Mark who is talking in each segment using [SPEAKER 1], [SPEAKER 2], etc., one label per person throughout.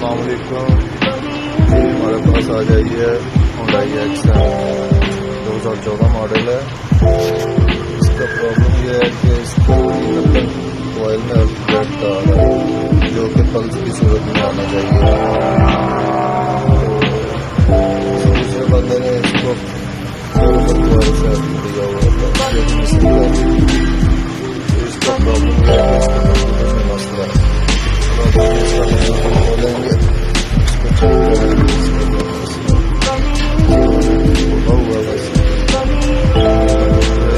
[SPEAKER 1] अस्सलाम वालेकुम। हमारे पास आ जाइए Hyundai Accent 2014 मॉडल है। इसका प्रॉब्लम ये है कि इसका ऑयल में अपग्रेड का आ रहा है, जो कि पल्स की सूरत में आना चाहिए। तो दूसरे बंदे ने इसको ऑयल से दिया हुआ था, लेकिन इसका प्रॉब्लम ये है कि इसका कंप्यूटर में मसला है। खोलेंगे इसको चेक करेंगे, इसका हुआ वैसे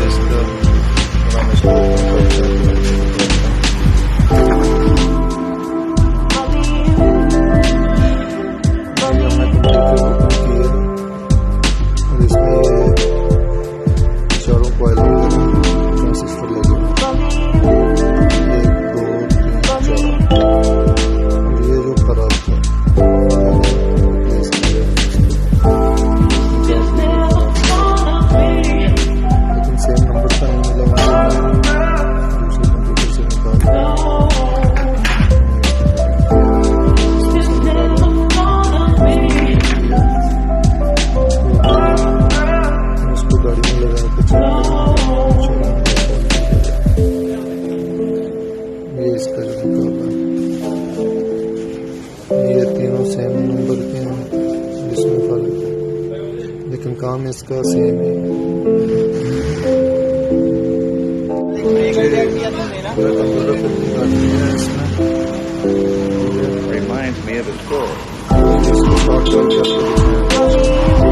[SPEAKER 1] इसका बड़ा मुश्किल इसका जो निकाला ये तीनों सेम नंबर के हैं, जिसमें फर्क है, लेकिन काम इसका सेम है।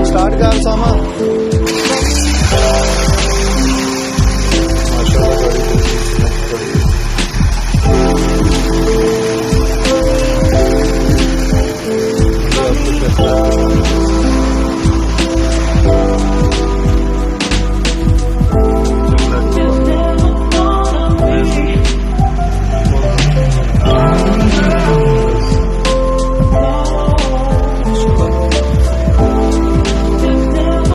[SPEAKER 1] स्टार्ट कर सामा।